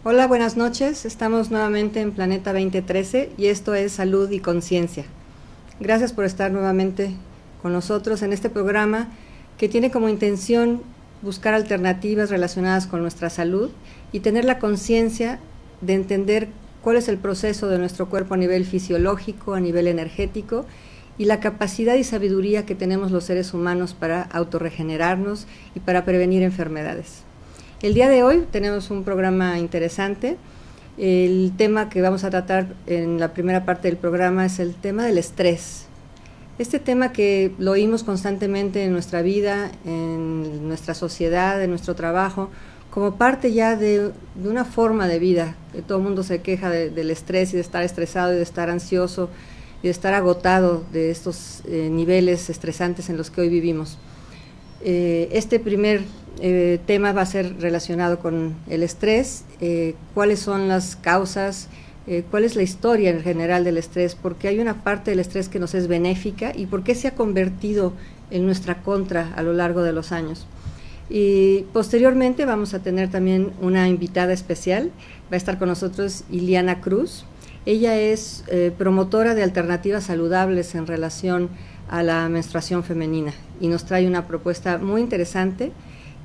Hola, buenas noches. Estamos nuevamente en Planeta 2013 y esto es Salud y Conciencia. Gracias por estar nuevamente con nosotros en este programa que tiene como intención buscar alternativas relacionadas con nuestra salud y tener la conciencia de entender cuál es el proceso de nuestro cuerpo a nivel fisiológico, a nivel energético y la capacidad y sabiduría que tenemos los seres humanos para autorregenerarnos y para prevenir enfermedades. El día de hoy tenemos un programa interesante. El tema que vamos a tratar en la primera parte del programa es el tema del estrés. Este tema que lo oímos constantemente en nuestra vida, en nuestra sociedad, en nuestro trabajo, como parte ya de una forma de vida, que todo el mundo se queja del estrés y de estar estresado y de estar ansioso y de estar agotado de estos niveles estresantes en los que hoy vivimos. Este primer tema va a ser relacionado con el estrés, cuáles son las causas, cuál es la historia en general del estrés, por qué hay una parte del estrés que nos es benéfica y por qué se ha convertido en nuestra contra a lo largo de los años. Y posteriormente vamos a tener también una invitada especial, va a estar con nosotros Iliana Cruz. Ella es promotora de alternativas saludables en relación a la menstruación femenina y nos trae una propuesta muy interesante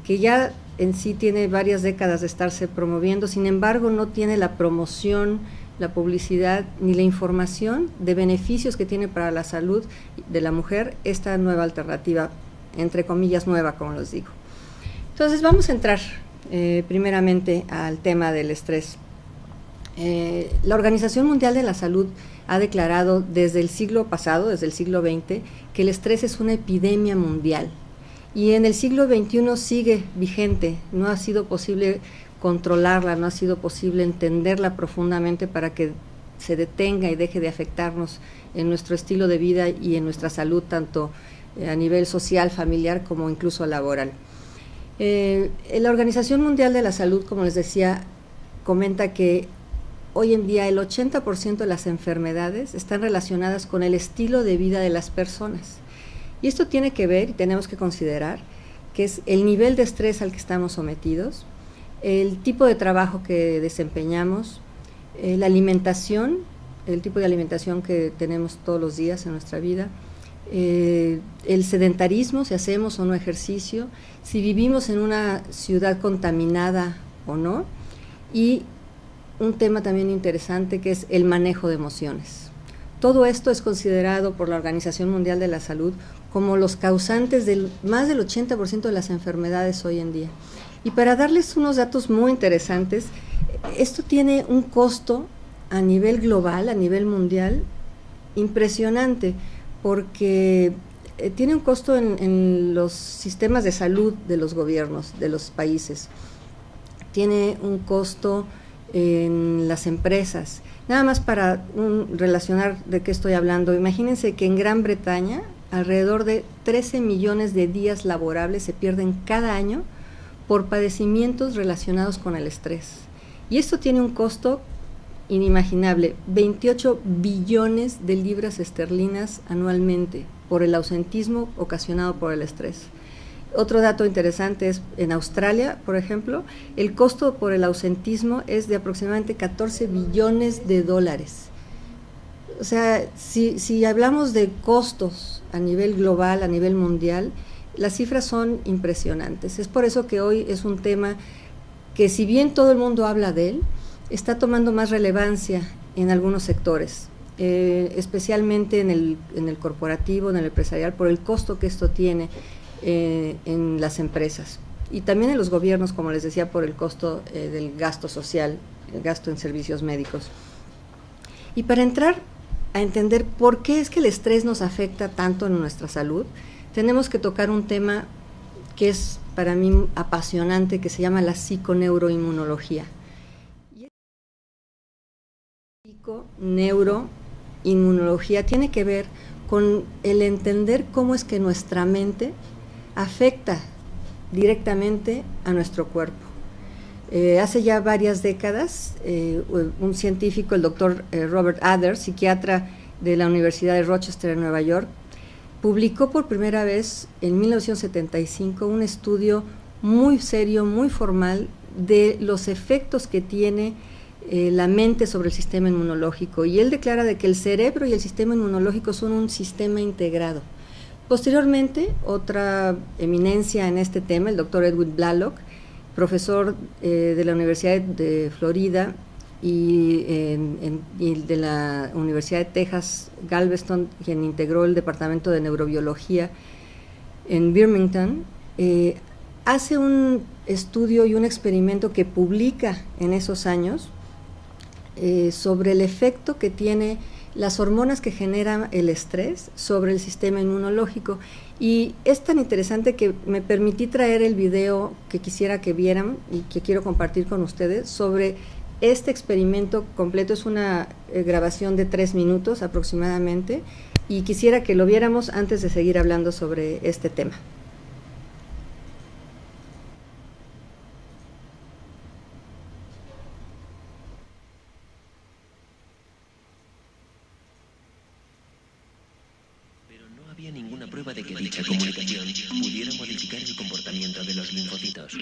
que ya en sí tiene varias décadas de estarse promoviendo, sin embargo no tiene la promoción, la publicidad ni la información de beneficios que tiene para la salud de la mujer esta nueva alternativa, entre comillas nueva, como les digo. Entonces vamos a entrar primeramente al tema del estrés. La Organización Mundial de la Salud ha declarado desde el siglo pasado, desde el siglo XX, que el estrés es una epidemia mundial y en el siglo XXI sigue vigente. No ha sido posible controlarla, no ha sido posible entenderla profundamente para que se detenga y deje de afectarnos en nuestro estilo de vida y en nuestra salud, tanto a nivel social, familiar, como incluso laboral. La Organización Mundial de la Salud, como les decía, comenta que hoy en día el 80% de las enfermedades están relacionadas con el estilo de vida de las personas. Y esto tiene que ver, y tenemos que considerar, que es el nivel de estrés al que estamos sometidos, el tipo de trabajo que desempeñamos, la alimentación, el tipo de alimentación que tenemos todos los días en nuestra vida, el sedentarismo, si hacemos o no ejercicio, si vivimos en una ciudad contaminada o no, y un tema también interesante que es el manejo de emociones. Todo esto es considerado por la Organización Mundial de la Salud como los causantes del más del 80% de las enfermedades hoy en día. Y para darles unos datos muy interesantes, esto tiene un costo a nivel global, a nivel mundial, impresionante, porque tiene un costo en los sistemas de salud de los gobiernos, de los países. Tiene un costo en las empresas. Nada más para relacionar de qué estoy hablando, imagínense que en Gran Bretaña alrededor de 13 millones de días laborables se pierden cada año por padecimientos relacionados con el estrés. Y esto tiene un costo inimaginable, 28 billones de libras esterlinas anualmente por el ausentismo ocasionado por el estrés. Otro dato interesante es, en Australia, por ejemplo, el costo por el ausentismo es de aproximadamente 14 billones de dólares. O sea, si hablamos de costos a nivel global, a nivel mundial, las cifras son impresionantes. Es por eso que hoy es un tema que, si bien todo el mundo habla de él, está tomando más relevancia en algunos sectores, especialmente en el corporativo, en el empresarial, por el costo que esto tiene en las empresas y también en los gobiernos, como les decía, por el costo del gasto social, el gasto en servicios médicos. Y para entrar a entender por qué es que el estrés nos afecta tanto en nuestra salud, tenemos que tocar un tema que es para mí apasionante, que se llama la psiconeuroinmunología. Y psiconeuroinmunología tiene que ver con el entender cómo es que nuestra mente afecta directamente a nuestro cuerpo. Hace ya varias décadas, un científico, el doctor Robert Adler, psiquiatra de la Universidad de Rochester en Nueva York, publicó por primera vez en 1975 un estudio muy serio, muy formal, de los efectos que tiene la mente sobre el sistema inmunológico, y él declara de que el cerebro y el sistema inmunológico son un sistema integrado. Posteriormente, otra eminencia en este tema, el doctor Edwin Blaylock, profesor de la Universidad de Florida y de la Universidad de Texas, Galveston, quien integró el Departamento de Neurobiología en Birmingham, hace un estudio y un experimento que publica en esos años sobre el efecto que tiene las hormonas que generan el estrés sobre el sistema inmunológico. Y es tan interesante que me permití traer el video que quisiera que vieran y que quiero compartir con ustedes sobre este experimento completo. Es una grabación de 3 minutos aproximadamente, y quisiera que lo viéramos antes de seguir hablando sobre este tema. Ninguna prueba de que dicha comunicación pudiera modificar el comportamiento de los linfocitos.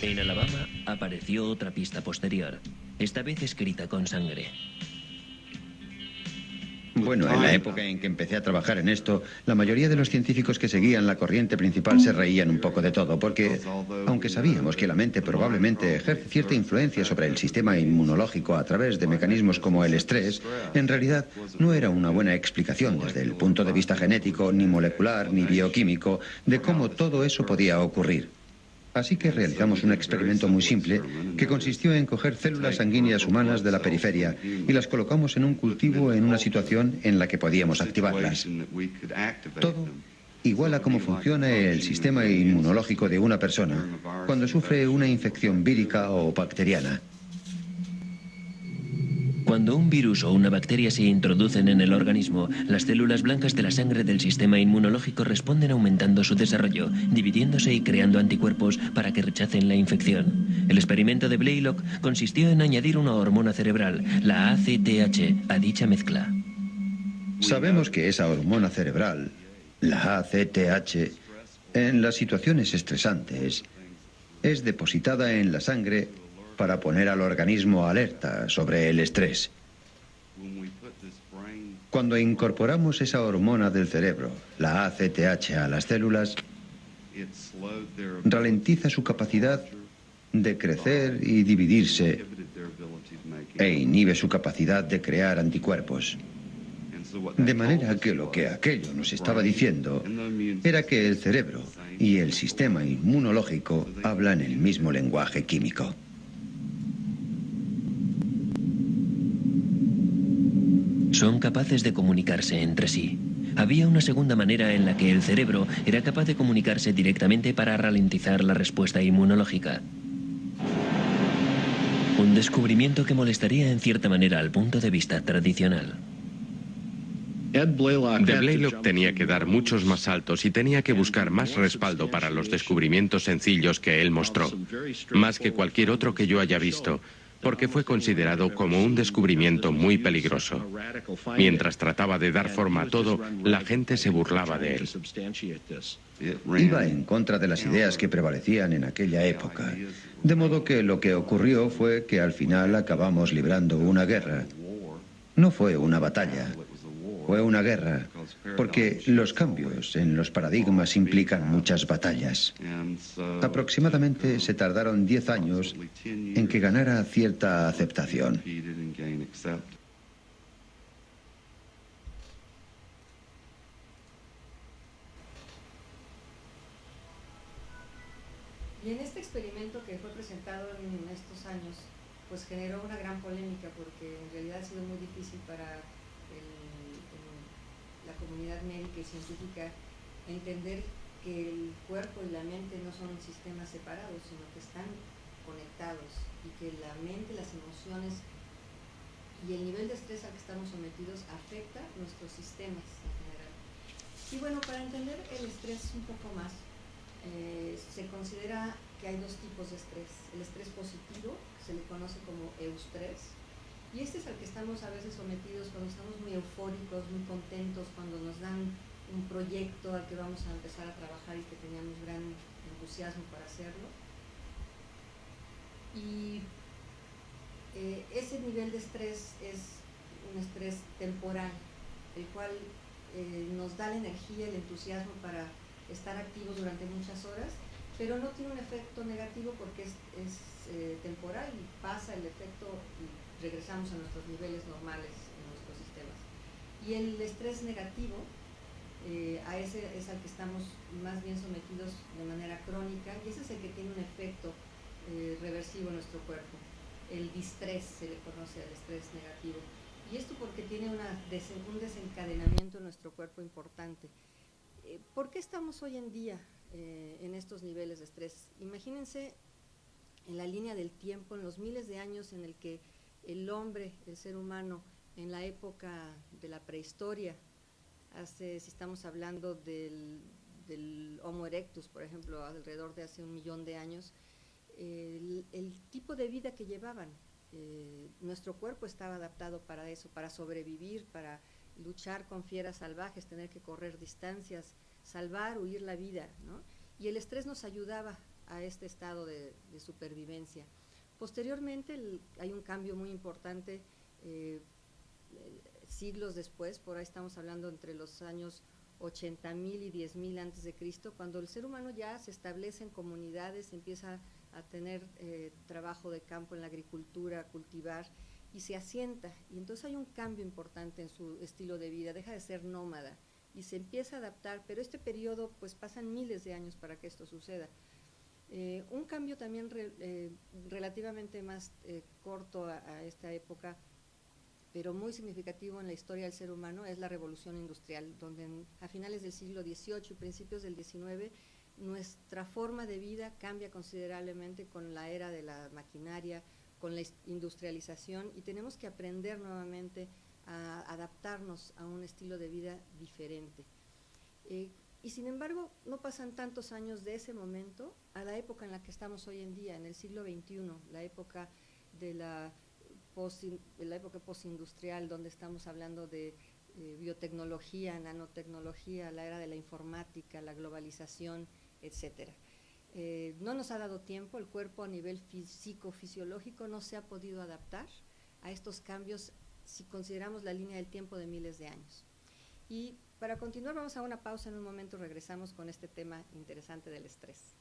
En Alabama apareció otra pista posterior, esta vez escrita con sangre. Bueno, en la época en que empecé a trabajar en esto, la mayoría de los científicos que seguían la corriente principal se reían un poco de todo, porque, aunque sabíamos que la mente probablemente ejerce cierta influencia sobre el sistema inmunológico a través de mecanismos como el estrés, en realidad no era una buena explicación desde el punto de vista genético, ni molecular, ni bioquímico, de cómo todo eso podía ocurrir. Así que realizamos un experimento muy simple que consistió en coger células sanguíneas humanas de la periferia y las colocamos en un cultivo en una situación en la que podíamos activarlas. Todo igual a cómo funciona el sistema inmunológico de una persona cuando sufre una infección vírica o bacteriana. Cuando un virus o una bacteria se introducen en el organismo, las células blancas de la sangre del sistema inmunológico responden aumentando su desarrollo, dividiéndose y creando anticuerpos para que rechacen la infección. El experimento de Blaylock consistió en añadir una hormona cerebral, la ACTH, a dicha mezcla. Sabemos que esa hormona cerebral, la ACTH, en las situaciones estresantes, es depositada en la sangre para poner al organismo alerta sobre el estrés. Cuando incorporamos esa hormona del cerebro, la ACTH, a las células, ralentiza su capacidad de crecer y dividirse e inhibe su capacidad de crear anticuerpos. De manera que lo que aquello nos estaba diciendo era que el cerebro y el sistema inmunológico hablan el mismo lenguaje químico. Son capaces de comunicarse entre sí. Había una segunda manera en la que el cerebro era capaz de comunicarse directamente para ralentizar la respuesta inmunológica. Un descubrimiento que molestaría en cierta manera al punto de vista tradicional. De Blaylock tenía que dar muchos más saltos y tenía que buscar más respaldo para los descubrimientos sencillos que él mostró, más que cualquier otro que yo haya visto, porque fue considerado como un descubrimiento muy peligroso. Mientras trataba de dar forma a todo, la gente se burlaba de él. Iba en contra de las ideas que prevalecían en aquella época, de modo que lo que ocurrió fue que al final acabamos librando una guerra. No fue una batalla, fue una guerra, porque los cambios en los paradigmas implican muchas batallas. Aproximadamente se tardaron 10 años en que ganara cierta aceptación. Y en este experimento que fue presentado en estos años, pues generó una gran polémica, porque en realidad ha sido muy difícil para la comunidad médica y científica entender que el cuerpo y la mente no son sistemas separados, sino que están conectados, y que la mente, las emociones y el nivel de estrés al que estamos sometidos afecta nuestros sistemas en general. Y bueno, para entender el estrés un poco más, se considera que hay dos tipos de estrés: el estrés positivo, que se le conoce como eustrés, Y este es al que estamos a veces sometidos cuando estamos muy eufóricos, muy contentos, cuando nos dan un proyecto al que vamos a empezar a trabajar y que teníamos gran entusiasmo para hacerlo. Y ese nivel de estrés es un estrés temporal, el cual nos da la energía, el entusiasmo para estar activos durante muchas horas, pero no tiene un efecto negativo porque es temporal y pasa el efecto y regresamos a nuestros niveles normales en nuestros sistemas. Y el estrés negativo, a ese es al que estamos más bien sometidos de manera crónica, y ese es el que tiene un efecto reversivo en nuestro cuerpo. El distrés se le conoce al estrés negativo. Y esto porque tiene un desencadenamiento en nuestro cuerpo importante. ¿Por qué estamos hoy en día en estos niveles de estrés? Imagínense en la línea del tiempo, en los miles de años en el que el hombre, el ser humano, en la época de la prehistoria, si estamos hablando del Homo erectus, por ejemplo, alrededor de hace 1 millón de años, el tipo de vida que llevaban, nuestro cuerpo estaba adaptado para eso, para sobrevivir, para luchar con fieras salvajes, tener que correr distancias, salvar, huir la vida, ¿no? Y el estrés nos ayudaba a este estado de supervivencia. Posteriormente hay un cambio muy importante, siglos después, por ahí estamos hablando entre los años 80.000 y 10.000 antes de Cristo, cuando el ser humano ya se establece en comunidades, empieza a tener trabajo de campo en la agricultura, a cultivar, y se asienta, y entonces hay un cambio importante en su estilo de vida, deja de ser nómada y se empieza a adaptar, pero este periodo pues pasan miles de años para que esto suceda. Un cambio también relativamente más corto a esta época, pero muy significativo en la historia del ser humano, es la revolución industrial, donde a finales del siglo XVIII y principios del XIX nuestra forma de vida cambia considerablemente con la era de la maquinaria, con la industrialización, y tenemos que aprender nuevamente a adaptarnos a un estilo de vida diferente. Y sin embargo, no pasan tantos años de ese momento a la época en la que estamos hoy en día, en el siglo XXI, la época de la época postindustrial, donde estamos hablando de biotecnología, nanotecnología, la era de la informática, la globalización, etcétera. No nos ha dado tiempo, el cuerpo a nivel psicofisiológico no se ha podido adaptar a estos cambios si consideramos la línea del tiempo de miles de años. Y para continuar vamos a una pausa, en un momento regresamos con este tema interesante del estrés.